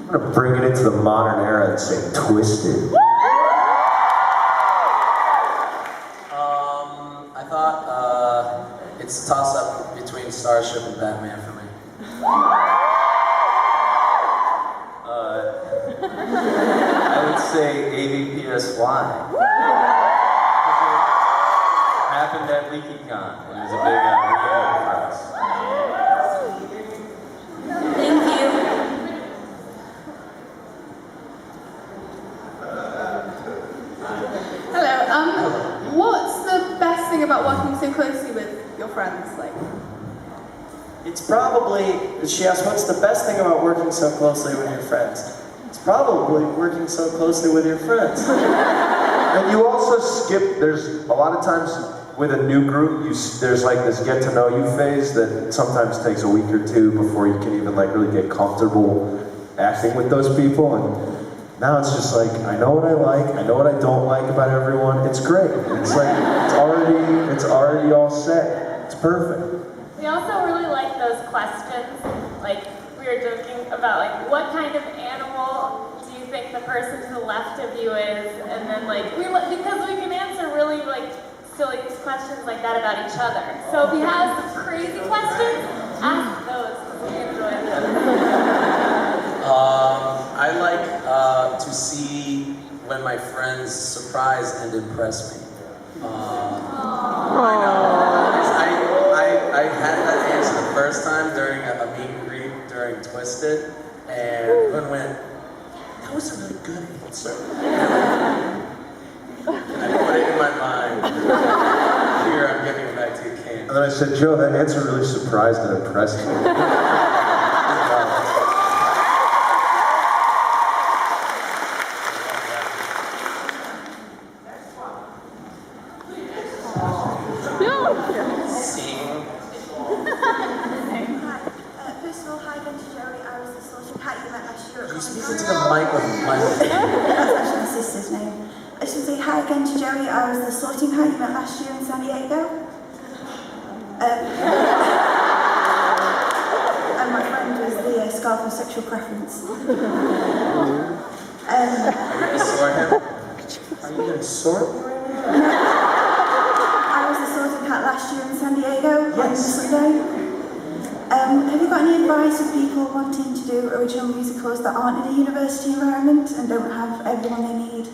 I'm gonna bring it into the modern era and say Twisted. I thought it's a toss-up between Starship and Batman for me. I would say AVPSY. Happened at Leakycon. It was a big reunion for us. Thank you. Hello. What's the best thing about working so closely with your friends? Like, It's probably, she asked, what's the best thing about working so closely with your friends? It's probably working so closely with your friends. And you also skip, there's a lot of times with a new group, there's like this get to know you phase that sometimes takes a week or two before you can even like really get comfortable acting with those people. And now it's just like, I know what I like, I know what I don't like about everyone. It's great. It's like, it's already all set. It's perfect. We also really like those questions. Like, we were joking about, like, what kind of animal do you think the person to the left of you is? And then, like, because we can answer really, like, silly questions like that about each other. So if you have some crazy questions, ask those, because we enjoy them. I like to see when my friends surprise and impress me. I know. I had that answer the first time during a meet and greet during Twisted, and everyone went, that was a really good answer. I put it in my mind. Here, I'm giving it back to you, Kane. And then I said, Joe, that answer really surprised and impressed me. First of all, hi again to Joey. I was the sorting cat you met last year at You Comic speak Con. into the mic with my That's actually my sister's name. I just want to say hi again to Joey. I was the sorting cat you met last year in San Diego. And my friend was the scarf of sexual preference. Are you gonna sort him? Are you gonna sort me right now? I was the sorting cat last year in San Diego on Sunday. Have you got any advice for people wanting to do original musicals that aren't in a university environment and don't have everyone they need?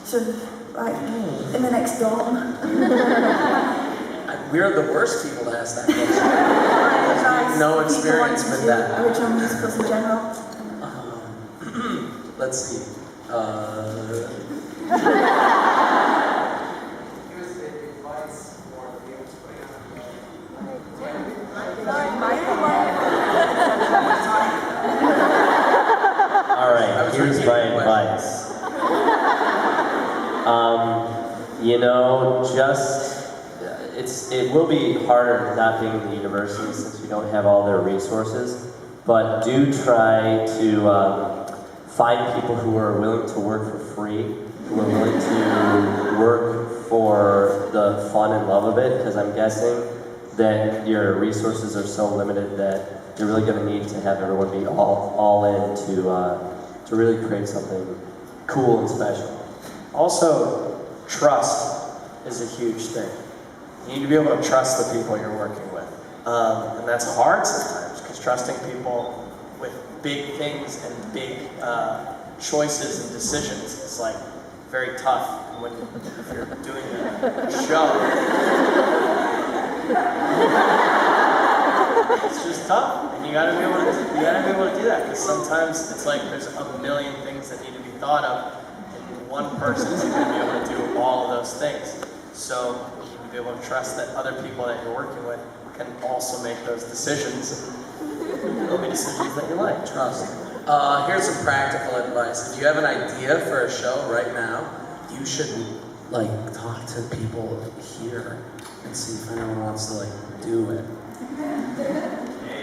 Sort of like in the next dorm. We're the worst people to ask that question. Advice No for people experience wanting with to do that. Original musicals in general. Let's see. Alright, here's my advice. You know, it will be harder not being in the university since you don't have all their resources, but do try to find people who are willing to work for free, who are willing to work for the fun and love of it, because I'm guessing that your resources are so limited that you're really going to need to have everyone be all in to really create something cool and special. Also, trust is a huge thing. You need to be able to trust the people you're working with. And that's hard sometimes, because trusting people with big things and big choices and decisions is like very tough when if you're doing a show. It's just tough, and you gotta be able to do that, because sometimes it's like there's a million things that need to be thought of, and one person isn't gonna be able to do all of those things. So you need to be able to trust that other people that you're working with can also make those decisions. There'll be decisions that you like. Trust. Here's some practical advice. If you have an idea for a show right now, you should like talk to people here and see if anyone wants to like do it.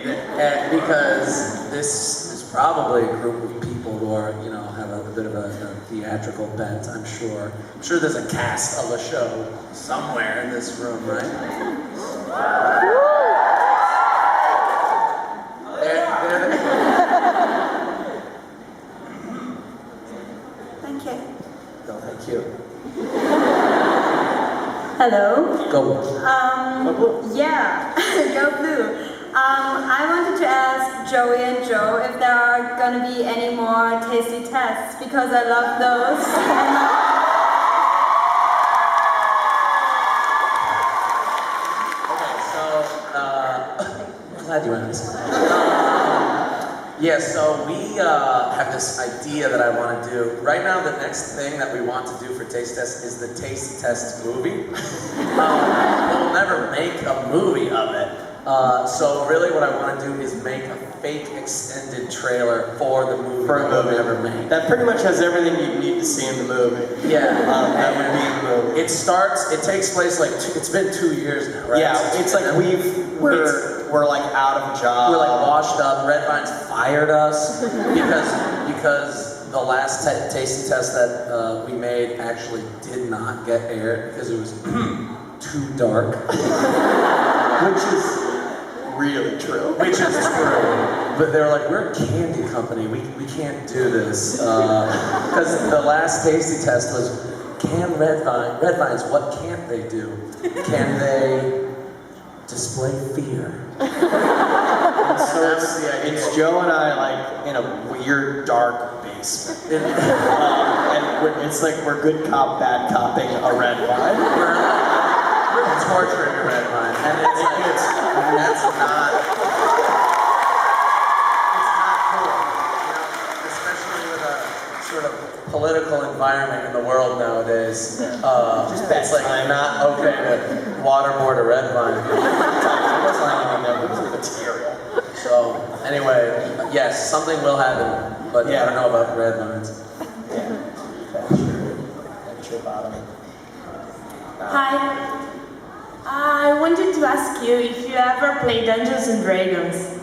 And because this is probably a group of people who are, you know, have a bit of a theatrical bent, I'm sure. I'm sure there's a cast of a show somewhere in this room, right? Hello. Go. Yeah, go blue. I wanted to ask Joey and Joe if there are gonna be any more tasty tests because I love those. I'm glad you asked. Yeah, so we have this idea that I want to do. Right now, the next thing that we want to do for Taste Test is the Taste Test movie. We'll never make a movie of it. So really what I want to do is make a fake extended trailer for the movie that we'll never make. That pretty much has everything you need to see in the movie. Yeah. That would be the movie. It takes place like, it's been 2 years now, right? Yeah, it's like we're like out of a job. We're like washed up. Red Vines fired us because the last tasting test that we made actually did not get aired because it was too dark. Which is really true. Which is true. But they were like, we're a candy company. We can't do this. Because the last tasting test was, can red vines, what can't they do? Can they display fear? So it's Joe and I like in a weird dark basement. And it's like we're good cop, bad copping a red vine. We're torturing a red vine. And it's not cool. You know, especially with a sort of political environment in the world nowadays. It's like not okay to waterboard a red vine. It wasn't material. So anyway, yes, something will happen, but I don't know about red vines. Yeah, that's your bottom. Hi. I wanted to ask you if you ever play Dungeons and Dragons.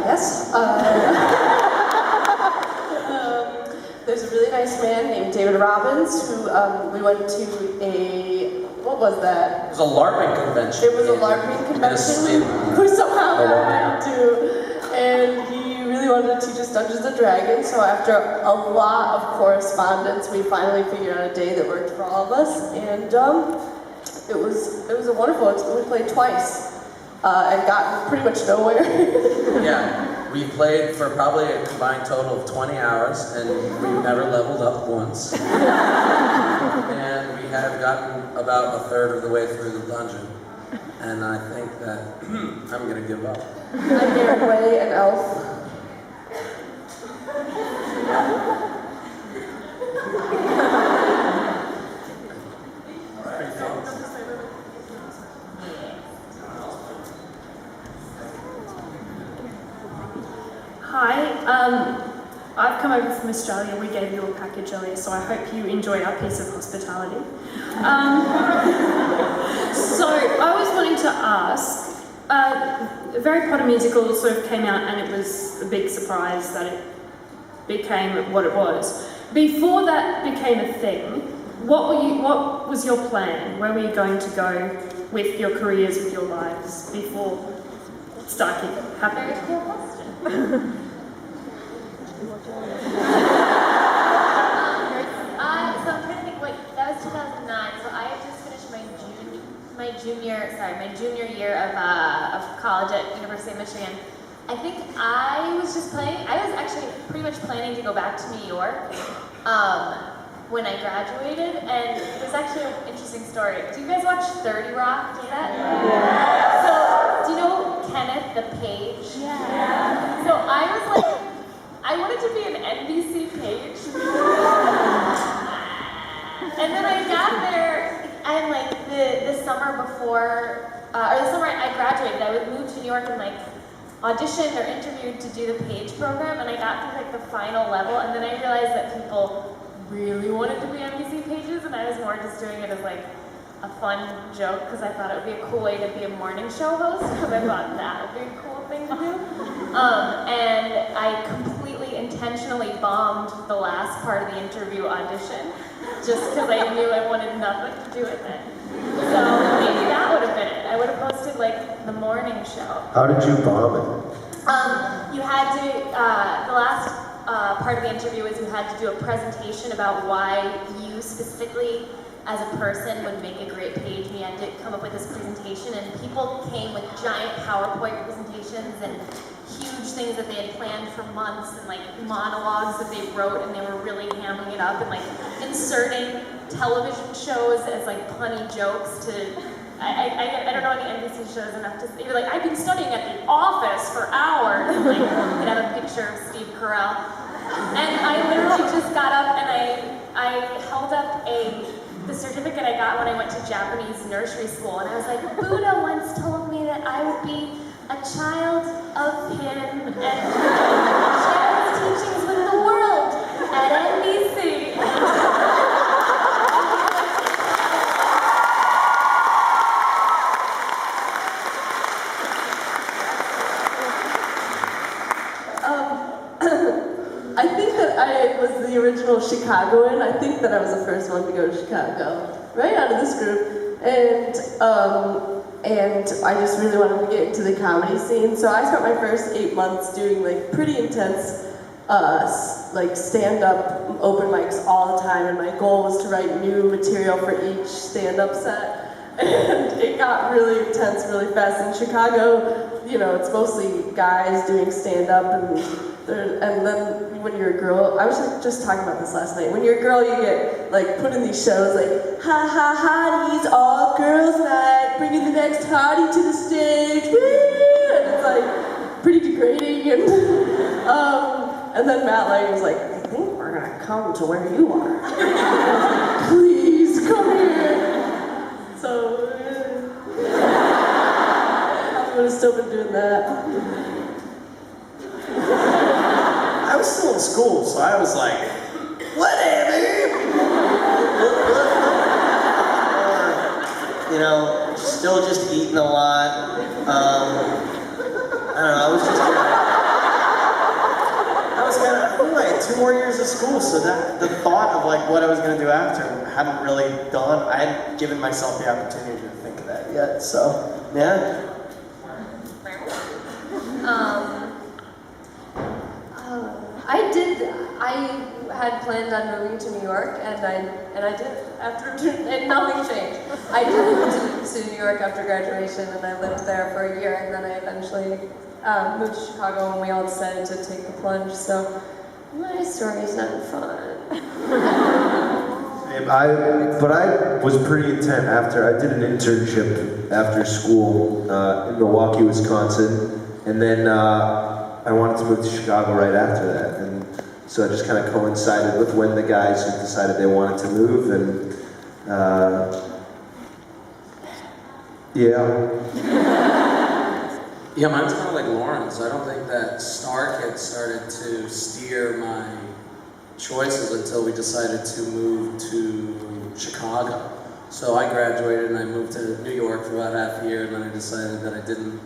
Yes. There's a really nice man named David Robbins who we went to what was that? It was a LARPing convention. It was a LARPing convention who somehow got to, and he really wanted to teach us Dungeons and Dragons. So after a lot of correspondence, we finally figured out a day that worked for all of us, and it was a wonderful experience. We played twice and got pretty much nowhere. Yeah, we played for probably a combined total of 20 hours, and we never leveled up once. And we have gotten about a third of the way through the dungeon, and I think that I'm gonna give up. I'm Mary Way, an elf. Hi. I've come over from Australia. We gave you a package earlier, so I hope you enjoyed our piece of hospitality. So I was wanting to ask, a Harry Potter musical sort of came out, and it was a big surprise that it became what it was. Before that became a thing, what was your plan? Where were you going to go with your careers, with your lives, before Starkid happened? Very cool question. So I'm trying to think, that was 2009, so I had just finished my junior year of college at University of Michigan. I think I was actually pretty much planning to go back to New York when I graduated, and it was actually an interesting story. Do you guys watch 30 Rock? Do that? Yeah. So, do you know Kenneth the Page? Yeah. So I wanted to be an NBC Page. And then I got there, and the summer before, or the summer I graduated, I would move to New York and auditioned or interviewed to do the Page program, and I got to the final level, and then I realized that people really wanted to be NBC Pages, and I was more just doing it as a fun joke because I thought it would be a cool way to be a morning show host, because I thought that would be a cool thing to do. And I completely intentionally bombed the last part of the interview audition, just because I knew I wanted nothing to do with it. So maybe that would have been it. I would have hosted the morning show. How did you bomb it? You had to, the last part of the interview was you had to do a presentation about why you specifically, as a person, would make a great page, and you had to come up with this presentation, and people came with giant PowerPoint presentations and huge things that they had planned for months, and like monologues that they wrote, and they were really hamming it up and like inserting television shows as like punny jokes to, I don't know any NBC shows enough to say, you're like, I've been studying at The Office for hours, and like, you could have a picture of Steve Carell. And I literally just got up and I held up the certificate I got when I went to Japanese nursery school, and I was like, Buddha once told me that I would be a child of him and share his teachings with the world at NBC. I think that I was the original Chicagoan. I think that I was the first one to go to Chicago, right out of this group. And I just really wanted to get into the comedy scene. So I spent my first 8 months doing like pretty intense like stand-up open mics all the time. And my goal was to write new material for each stand-up set. And it got really intense really fast. In Chicago, you know, it's mostly guys doing stand-up, and then when you're a girl, I was like just talking about this last night. When you're a girl, you get like put in these shows like, ha ha hotties, all girls night, bringing the next hottie to the stage, woo! And it's like pretty degrading. And then Matt Lang was like, I think we're gonna come to where you are. Please come here. So I would have still been doing that. I was still in school, so I was like, whatever. Or, you know, still just eating a lot. I don't know, I was I had 2 more years of school, so that the thought of like what I was gonna do after hadn't really dawned. I hadn't given myself the opportunity to think of that yet, so, yeah. I had planned on moving to New York, and I did, and nothing changed. I did move to New York after graduation, and I lived there for a year, and then I eventually moved to Chicago, and we all decided to take the plunge, so my story's not fun. But I was pretty intent after, I did an internship after school in Milwaukee, Wisconsin, and then I wanted to move to Chicago right after that, and so it just kind of coincided with when the guys had decided they wanted to move, and Yeah, mine's kind of like Lauren's. I don't think that Starkid started to steer my choices until we decided to move to Chicago. So I graduated and I moved to New York for about half a year, and then I decided that I didn't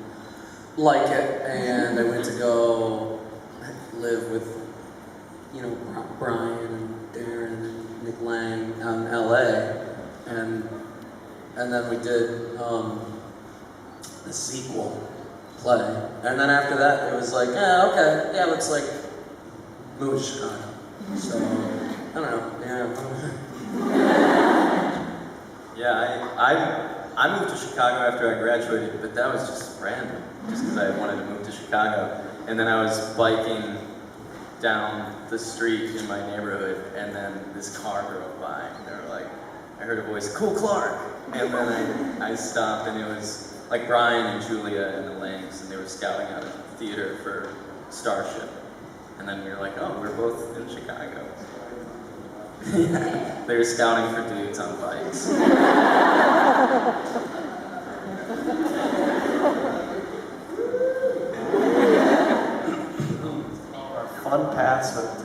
like it, and I went to go live with, you know, Brian and Darren and Nick Lang out in LA, and then we did the sequel play, and then after that it was like, yeah, okay, yeah, let's like move to Chicago. So I don't know, Yeah, I moved to Chicago after I graduated, but that was just random, just because I wanted to move to Chicago. And then I was biking down the street in my neighborhood, and then this car drove by, and they were like, I heard a voice, "Cool Clark!" And then I stopped, and it was like Brian and Julia and the Langs, and they were scouting out a theater for Starship. And then we were like, oh, we're both in Chicago. Yeah, they were scouting for dudes on bikes. Fun paths with